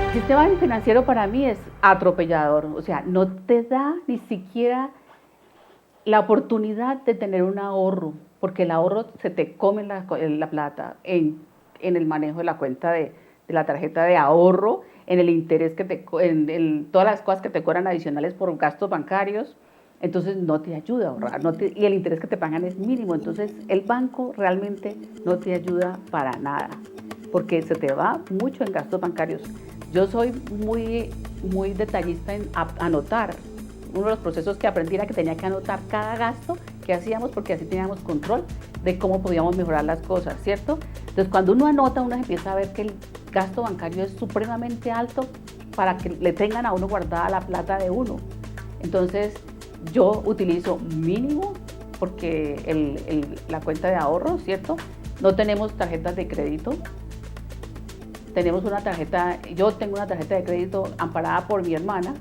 Speaker 4: El sistema financiero para mí es atropellador, o sea, no te da ni siquiera la oportunidad de tener un ahorro, porque el ahorro se te come la plata en el manejo de la cuenta de la tarjeta de ahorro, en el interés en todas las cosas que te cobran adicionales por gastos bancarios. Entonces no te ayuda a ahorrar, y el interés que te pagan es mínimo. Entonces el banco realmente no te ayuda para nada, porque se te va mucho en gastos bancarios. Yo soy muy detallista en anotar. Uno de los procesos que aprendí era que tenía que anotar cada gasto que hacíamos, porque así teníamos control de cómo podíamos mejorar las cosas, ¿cierto? Entonces, cuando uno anota, uno empieza a ver que el gasto bancario es supremamente alto para que le tengan a uno guardada la plata de uno. Entonces, yo utilizo mínimo, porque la cuenta de ahorro, ¿cierto? No tenemos tarjetas de crédito. Yo tengo una tarjeta de crédito amparada por mi hermana,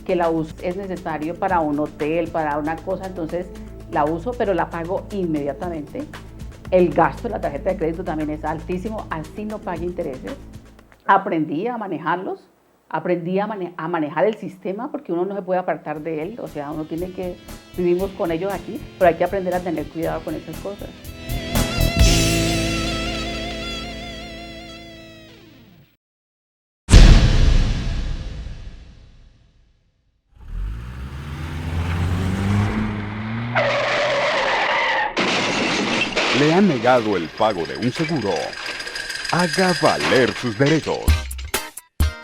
Speaker 4: que la uso, es necesario para un hotel, para una cosa, entonces la uso, pero la pago inmediatamente. El gasto de la tarjeta de crédito también es altísimo, así no pague intereses. Aprendí a manejarlos, aprendí a manejar el sistema, porque uno no se puede apartar de él, o sea, vivimos con ellos aquí, pero hay que aprender a tener cuidado con esas cosas.
Speaker 5: ¿Le han negado el pago de un seguro? Haga valer sus derechos.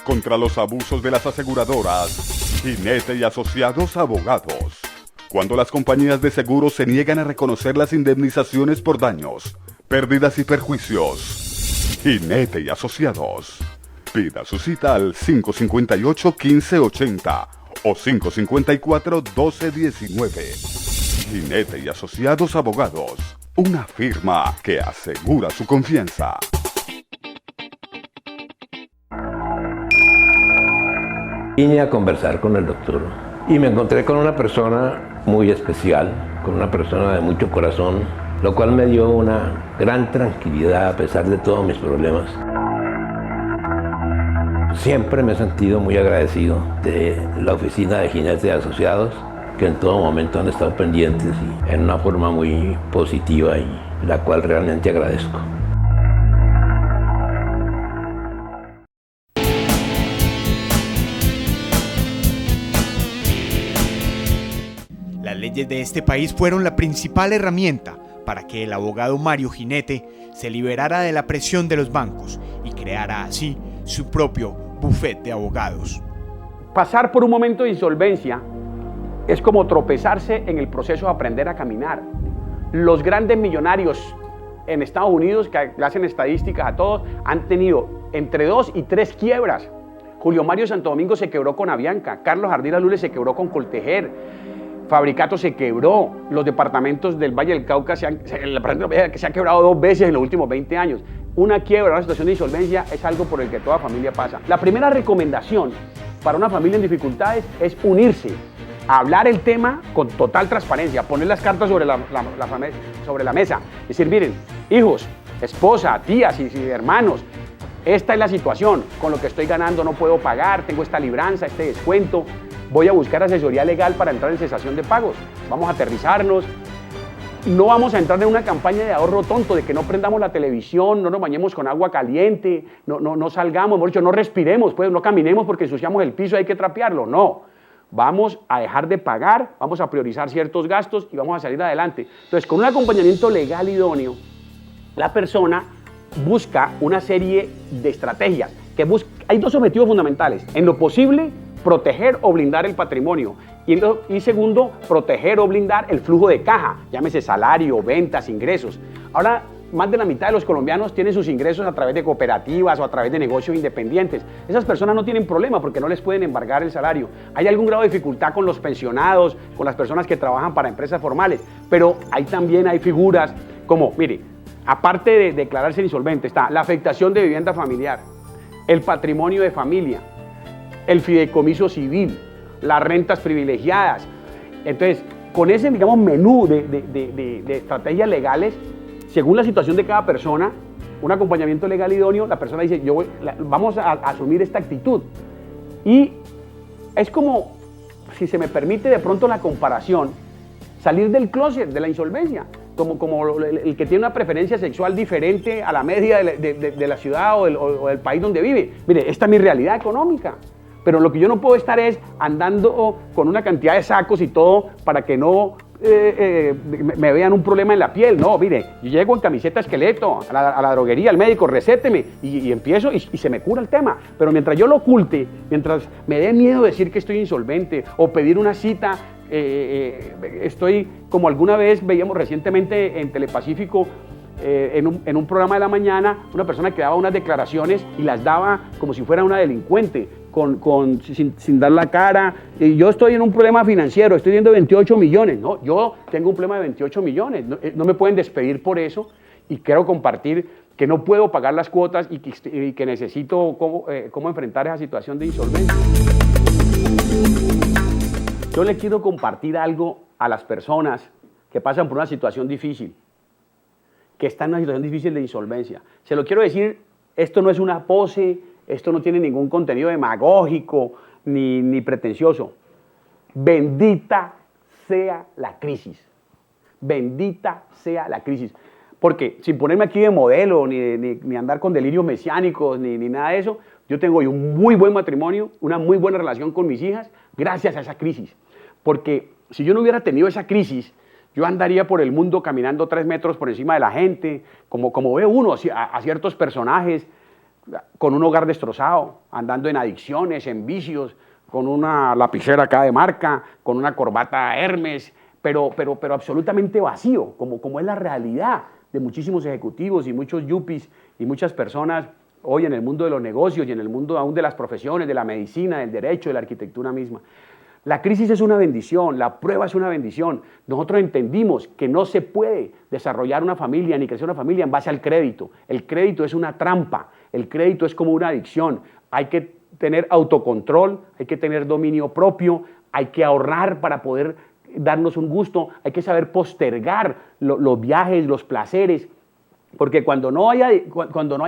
Speaker 5: Contra los abusos de las aseguradoras, Jinete y Asociados Abogados. Cuando las compañías de seguros se niegan a reconocer las indemnizaciones por daños, pérdidas y perjuicios. Jinete y Asociados. Pida su cita al 558-1580 o 554-1219. Jinete y Asociados Abogados. Una firma que asegura su confianza.
Speaker 6: Vine a conversar con el doctor y me encontré con una persona muy especial, con una persona de mucho corazón, lo cual me dio una gran tranquilidad a pesar de todos mis problemas. Siempre me he sentido muy agradecido de la oficina de Jinete y Asociados, que en todo momento han estado pendientes y en una forma muy positiva, y la cual realmente agradezco.
Speaker 2: leyes de este país fueron la principal herramienta para que el abogado Mario Ginete se liberara de la presión de los bancos y creara así su propio bufete de abogados.
Speaker 3: Pasar por un momento de insolvencia es como tropezarse en el proceso de aprender a caminar. Los grandes millonarios en Estados Unidos, que le hacen estadísticas a todos, han tenido entre 2 y 3 quiebras. Julio Mario Santo Domingo se quebró con Avianca, Carlos Ardila Lule se quebró con Coltejer, Fabricato se quebró, los departamentos del Valle del Cauca se ha quebrado 2 veces en los últimos 20 años. Una quiebra, una situación de insolvencia es algo por el que toda familia pasa. La primera recomendación para una familia en dificultades es unirse, hablar el tema con total transparencia, poner las cartas sobre la mesa, decir, miren, hijos, esposa, tías y hermanos, esta es la situación, con lo que estoy ganando no puedo pagar, tengo esta libranza, este descuento, voy a buscar asesoría legal para entrar en cesación de pagos, vamos a aterrizarnos, no vamos a entrar en una campaña de ahorro tonto, de que no prendamos la televisión, no nos bañemos con agua caliente, no salgamos, mejor dicho, no respiremos, pues, no caminemos porque ensuciamos el piso y hay que trapearlo, no. Vamos a dejar de pagar, vamos a priorizar ciertos gastos y vamos a salir adelante. Entonces, con un acompañamiento legal idóneo, la persona busca una serie de estrategias. Hay 2 objetivos fundamentales. En lo posible, proteger o blindar el patrimonio. Y segundo, proteger o blindar el flujo de caja, llámese salario, ventas, ingresos. Ahora, más de la mitad de los colombianos tienen sus ingresos a través de cooperativas o a través de negocios independientes. Esas personas no tienen problema porque no les pueden embargar el salario. Hay algún grado de dificultad con los pensionados, con las personas que trabajan para empresas formales, pero también hay figuras como, mire, aparte de declararse insolvente, está la afectación de vivienda familiar, el patrimonio de familia, el fideicomiso civil, las rentas privilegiadas. Entonces, con ese, digamos, menú de estrategias legales, según la situación de cada persona, un acompañamiento legal idóneo, la persona dice, vamos a asumir esta actitud. Y es como, si se me permite de pronto la comparación, salir del closet, de la insolvencia, como el que tiene una preferencia sexual diferente a la media de la ciudad o del país donde vive. Mire, esta es mi realidad económica. Pero lo que yo no puedo estar es andando con una cantidad de sacos y todo para que no me vean un problema en la piel. No, mire, yo llego en camiseta esqueleto a la droguería, al médico, recéteme y empiezo y se me cura el tema. Pero mientras yo lo oculte, mientras me dé miedo decir que estoy insolvente o pedir una cita, estoy, como alguna vez veíamos recientemente en Telepacífico, en un programa de la mañana, una persona que daba unas declaraciones y las daba como si fuera una delincuente, sin dar la cara. Y yo estoy en un problema financiero, estoy viendo 28 millones. No, yo tengo un problema de 28 millones, no me pueden despedir por eso y quiero compartir que no puedo pagar las cuotas y que necesito cómo enfrentar esa situación de insolvencia. Yo le quiero compartir algo a las personas que pasan por una situación difícil, que están en una situación difícil de insolvencia. Se lo quiero decir, esto no es una pose, esto no tiene ningún contenido demagógico ni pretencioso. Bendita sea la crisis. Bendita sea la crisis. Porque sin ponerme aquí de modelo, ni andar con delirios mesiánicos, ni nada de eso, yo tengo hoy un muy buen matrimonio, una muy buena relación con mis hijas, gracias a esa crisis. Porque si yo no hubiera tenido esa crisis, yo andaría por el mundo caminando 3 metros por encima de la gente, como ve uno a ciertos personajes, con un hogar destrozado, andando en adicciones, en vicios, con una lapicera acá de marca, con una corbata Hermes, pero absolutamente vacío, como es la realidad de muchísimos ejecutivos y muchos yuppies y muchas personas hoy en el mundo de los negocios y en el mundo aún de las profesiones, de la medicina, del derecho, de la arquitectura misma. La crisis es una bendición, la prueba es una bendición. Nosotros entendimos que no se puede desarrollar una familia ni crecer una familia en base al crédito. El crédito es una trampa, el crédito es como una adicción. Hay que tener autocontrol, hay que tener dominio propio, hay que ahorrar para poder darnos un gusto, hay que saber postergar los viajes, los placeres, porque cuando no hay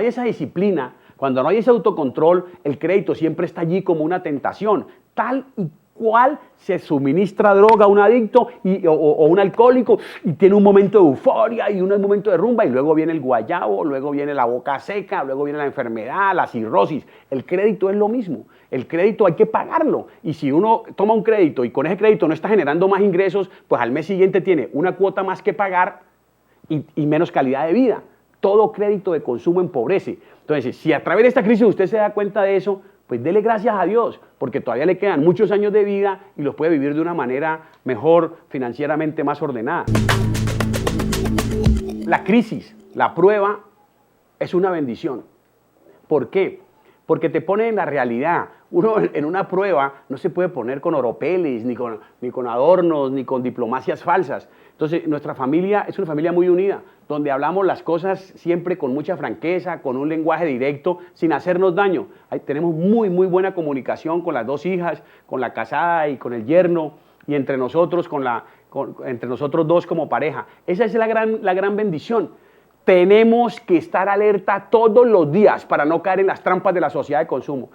Speaker 3: esa disciplina, cuando no hay ese autocontrol, el crédito siempre está allí como una tentación, tal y cual se suministra droga a un adicto o un alcohólico y tiene un momento de euforia y un momento de rumba y luego viene el guayabo, luego viene la boca seca, luego viene la enfermedad, la cirrosis. El crédito es lo mismo. El crédito hay que pagarlo y si uno toma un crédito y con ese crédito no está generando más ingresos, pues al mes siguiente tiene una cuota más que pagar y menos calidad de vida. Todo crédito de consumo empobrece. Entonces, si a través de esta crisis usted se da cuenta de eso, pues dele gracias a Dios, porque todavía le quedan muchos años de vida y los puede vivir de una manera mejor, financieramente más ordenada. La crisis, la prueba, es una bendición. ¿Por qué? Porque te pone en la realidad. Uno en una prueba no se puede poner con oropeles, ni con adornos, ni con diplomacias falsas. Entonces, nuestra familia es una familia muy unida, donde hablamos las cosas siempre con mucha franqueza, con un lenguaje directo, sin hacernos daño. Tenemos muy buena comunicación con las dos hijas, con la casada y con el yerno, y entre nosotros, entre nosotros dos como pareja. Esa es la gran bendición. Tenemos que estar alerta todos los días para no caer en las trampas de la sociedad de consumo.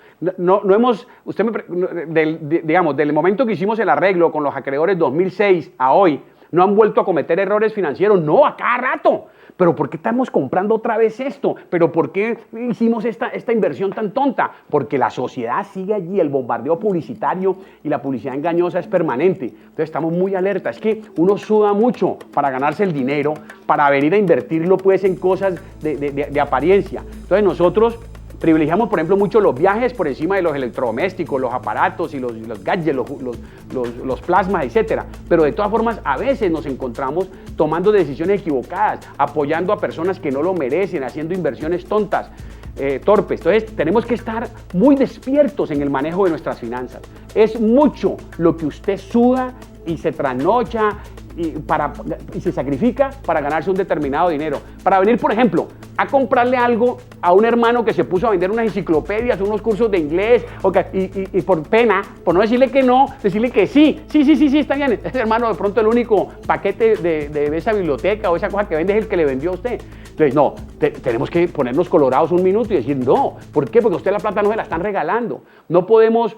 Speaker 3: Digamos, del momento que hicimos el arreglo con los acreedores 2006 a hoy, no han vuelto a cometer errores financieros, no, a cada rato. ¿Pero por qué estamos comprando otra vez esto? ¿Pero por qué hicimos esta inversión tan tonta? Porque la sociedad sigue allí, el bombardeo publicitario y la publicidad engañosa es permanente. Entonces estamos muy alerta. Es que uno suda mucho para ganarse el dinero, para venir a invertirlo pues en cosas de apariencia. Entonces nosotros privilegiamos, por ejemplo, mucho los viajes por encima de los electrodomésticos, los aparatos y los gadgets, los plasmas, etc. Pero de todas formas, a veces nos encontramos tomando decisiones equivocadas, apoyando a personas que no lo merecen, haciendo inversiones tontas, torpes. Entonces, tenemos que estar muy despiertos en el manejo de nuestras finanzas. Es mucho lo que usted suda y se trasnocha y se sacrifica para ganarse un determinado dinero. Para venir, por ejemplo, a comprarle algo a un hermano que se puso a vender unas enciclopedias, unos cursos de inglés, y por pena, por no decirle que no, decirle que sí, está bien. Ese hermano de pronto el único paquete de esa biblioteca o esa cosa que vende es el que le vendió a usted. Entonces, no, tenemos que ponernos colorados un minuto y decir no. ¿Por qué? Porque a usted la plata no se la están regalando. No podemos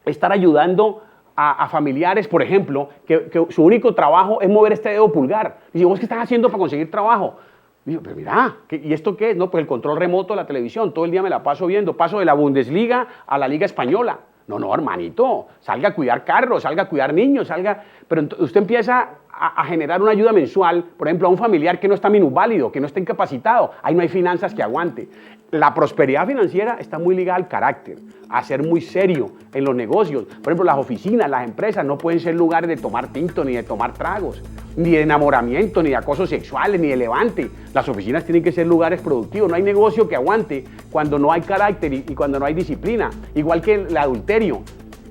Speaker 3: estar ayudando a familiares, por ejemplo, que su único trabajo es mover este dedo pulgar. Y digo, ¿qué están haciendo para conseguir trabajo? Digo, pero mira, ¿y esto qué es? No, pues el control remoto de la televisión. Todo el día me la paso viendo. Paso de la Bundesliga a la Liga Española. No, hermanito, salga a cuidar carros, salga a cuidar niños, salga... Pero usted empieza a generar una ayuda mensual, por ejemplo, a un familiar que no está minusválido, que no está incapacitado. Ahí no hay finanzas que aguante. La prosperidad financiera está muy ligada al carácter, a ser muy serio en los negocios. Por ejemplo, las oficinas, las empresas no pueden ser lugares de tomar tinto, ni de tomar tragos, ni de enamoramiento, ni de acosos sexuales, ni de levante. Las oficinas tienen que ser lugares productivos. No hay negocio que aguante cuando no hay carácter y cuando no hay disciplina. Igual que el adulterio.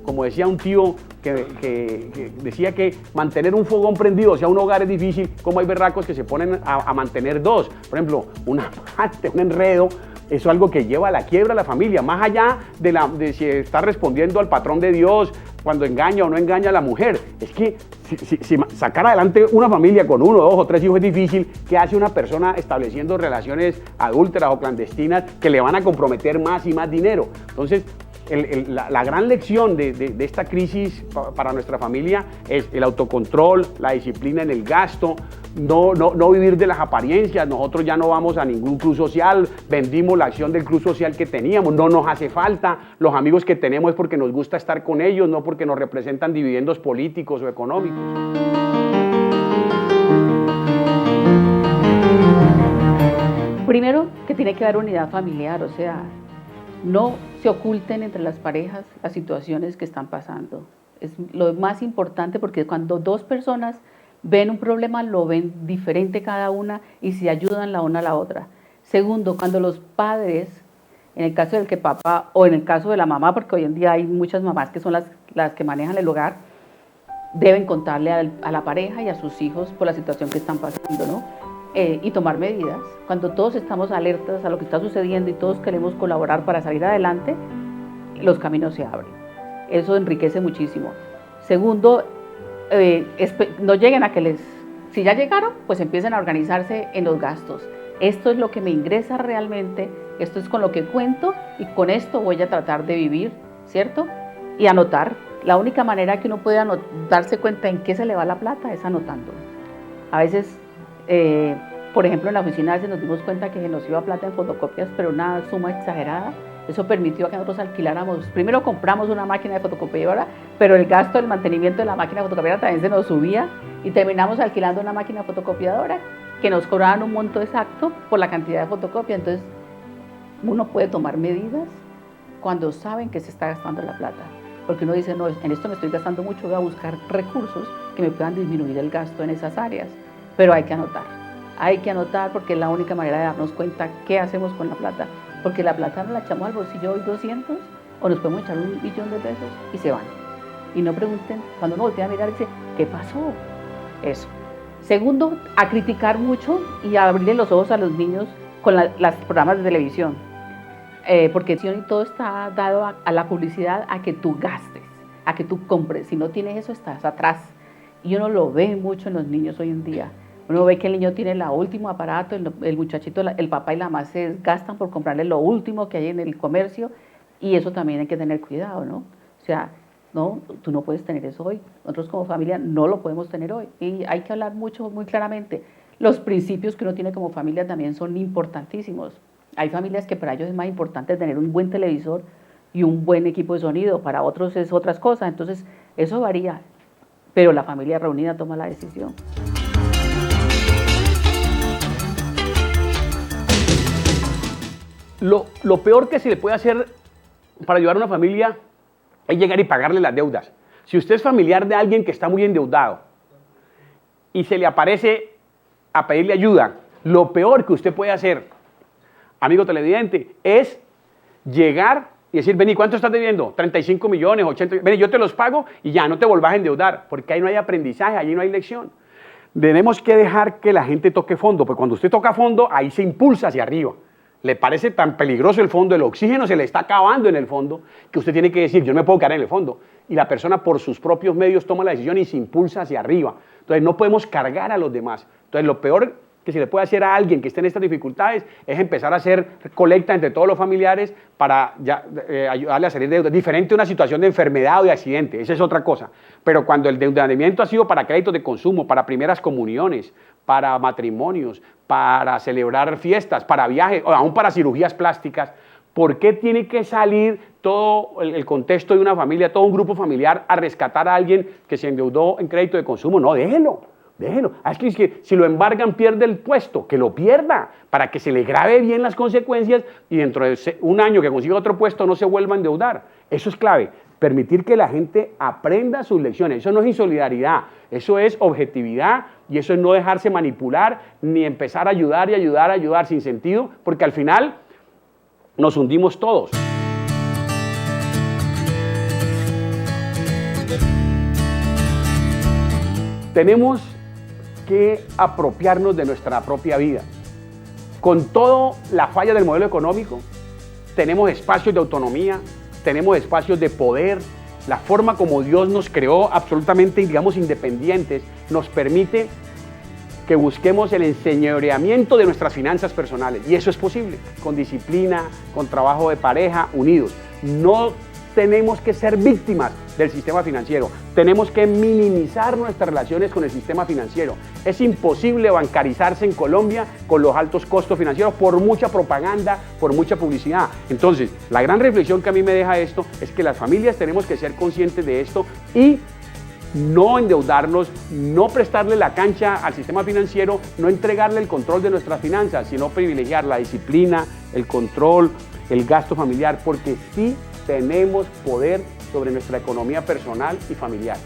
Speaker 3: Como decía un tío que decía que mantener un fogón prendido, o sea, un hogar es difícil, como hay berracos que se ponen a mantener dos. Por ejemplo, un enredo, eso es algo que lleva a la quiebra a la familia, más allá de si está respondiendo al patrón de Dios cuando engaña o no engaña a la mujer. Es que si sacar adelante una familia con 1, 2 o 3 hijos es difícil, ¿qué hace una persona estableciendo relaciones adúlteras o clandestinas que le van a comprometer más y más dinero? Entonces, la gran lección de esta crisis para nuestra familia es el autocontrol, la disciplina en el gasto, no vivir de las apariencias. Nosotros ya no vamos a ningún club social, vendimos la acción del club social que teníamos, no nos hace falta. Los amigos que tenemos es porque nos gusta estar con ellos, no porque nos representan dividendos políticos o económicos.
Speaker 4: Primero, que tiene que haber unidad familiar, o sea, no se oculten entre las parejas las situaciones que están pasando. Es lo más importante porque cuando dos personas ven un problema, lo ven diferente cada una y se ayudan la una a la otra. Segundo, cuando los padres, en el caso del que papá o en el caso de la mamá, porque hoy en día hay muchas mamás que son las que manejan el hogar, deben contarle a la pareja y a sus hijos por la situación que están pasando, ¿no? Y tomar medidas. Cuando todos estamos alertas a lo que está sucediendo y todos queremos colaborar para salir adelante, los caminos se abren. Eso enriquece muchísimo. Segundo, no lleguen a que si ya llegaron, pues empiecen a organizarse en los gastos. Esto es lo que me ingresa realmente, esto es con lo que cuento y con esto voy a tratar de vivir, ¿cierto? Y anotar La única manera que uno puede darse cuenta en qué se le va la plata es anotando. A veces, por ejemplo, en la oficina a veces nos dimos cuenta que se nos iba plata en fotocopias, pero una suma exagerada. Eso permitió que nosotros alquiláramos, primero compramos una máquina de fotocopiadora, pero el gasto del mantenimiento de la máquina de fotocopiadora también se nos subía y terminamos alquilando una máquina de fotocopiadora que nos cobraban un monto exacto por la cantidad de fotocopias. Entonces, uno puede tomar medidas cuando saben que se está gastando la plata. Porque uno dice, no, en esto me estoy gastando mucho, voy a buscar recursos que me puedan disminuir el gasto en esas áreas. Pero hay que anotar porque es la única manera de darnos cuenta qué hacemos con la plata. Porque la plata nos la echamos al bolsillo hoy 200 o nos podemos echar 1.000.000 de pesos y se van. Y no pregunten, cuando uno voltea a mirar dice, ¿qué pasó? Eso. Segundo, a criticar mucho y a abrirle los ojos a los niños con los programas de televisión. Porque todo está dado a la publicidad, a que tú gastes, a que tú compres. Si no tienes eso, estás atrás. Y uno lo ve mucho en los niños hoy en día. Uno ve que el niño tiene el último aparato, el muchachito, el papá y la mamá se gastan por comprarle lo último que hay en el comercio, y eso también hay que tener cuidado, ¿no? O sea, no, tú no puedes tener eso hoy. Nosotros como familia no lo podemos tener hoy. Y hay que hablar mucho, muy claramente. Los principios que uno tiene como familia también son importantísimos. Hay familias que para ellos es más importante tener un buen televisor y un buen equipo de sonido, para otros es otras cosas, entonces eso varía, pero la familia reunida toma la decisión.
Speaker 3: Lo peor que se le puede hacer para ayudar a una familia es llegar y pagarle las deudas. Si usted es familiar de alguien que está muy endeudado y se le aparece a pedirle ayuda, lo peor que usted puede hacer, amigo televidente, es llegar y decir, vení, ¿cuánto estás debiendo? 35 millones, 80 millones, vení, yo te los pago y ya, no te volvás a endeudar, porque ahí no hay aprendizaje, ahí no hay lección. Tenemos que dejar que la gente toque fondo, porque cuando usted toca fondo, ahí se impulsa hacia arriba. Le parece tan peligroso el fondo, el oxígeno se le está acabando en el fondo, que usted tiene que decir, yo no me puedo quedar en el fondo. Y la persona por sus propios medios toma la decisión y se impulsa hacia arriba. Entonces no podemos cargar a los demás. Entonces lo peor que se le puede hacer a alguien que esté en estas dificultades es empezar a hacer colecta entre todos los familiares para ayudarle a salir de deudas. Diferente a una situación de enfermedad o de accidente, esa es otra cosa. Pero cuando el endeudamiento ha sido para créditos de consumo, para primeras comuniones, para matrimonios, para celebrar fiestas, para viajes, o aún para cirugías plásticas, ¿por qué tiene que salir todo el contexto de una familia, todo un grupo familiar a rescatar a alguien que se endeudó en crédito de consumo? No, déjelo. Es que si lo embargan pierde el puesto, que lo pierda, para que se le grave bien las consecuencias y dentro de un año que consiga otro puesto no se vuelva a endeudar. Eso es clave, permitir que la gente aprenda sus lecciones. Eso no es insolidaridad, eso es objetividad y eso es no dejarse manipular ni empezar a ayudar sin sentido, porque al final nos hundimos todos. Tenemos que apropiarnos de nuestra propia vida. Con toda la falla del modelo económico, tenemos espacios de autonomía, tenemos espacios de poder. La forma como Dios nos creó absolutamente, digamos, independientes, nos permite que busquemos el enseñoreamiento de nuestras finanzas personales. Y eso es posible, con disciplina, con trabajo de pareja, unidos. No tenemos que ser víctimas del sistema financiero. Tenemos que minimizar nuestras relaciones con el sistema financiero. Es imposible bancarizarse en Colombia con los altos costos financieros por mucha propaganda, por mucha publicidad. Entonces, la gran reflexión que a mí me deja esto es que las familias tenemos que ser conscientes de esto y no endeudarnos, no prestarle la cancha al sistema financiero, no entregarle el control de nuestras finanzas, sino privilegiar la disciplina, el control, el gasto familiar, porque sí tenemos poder sobre nuestra economía personal y familiar.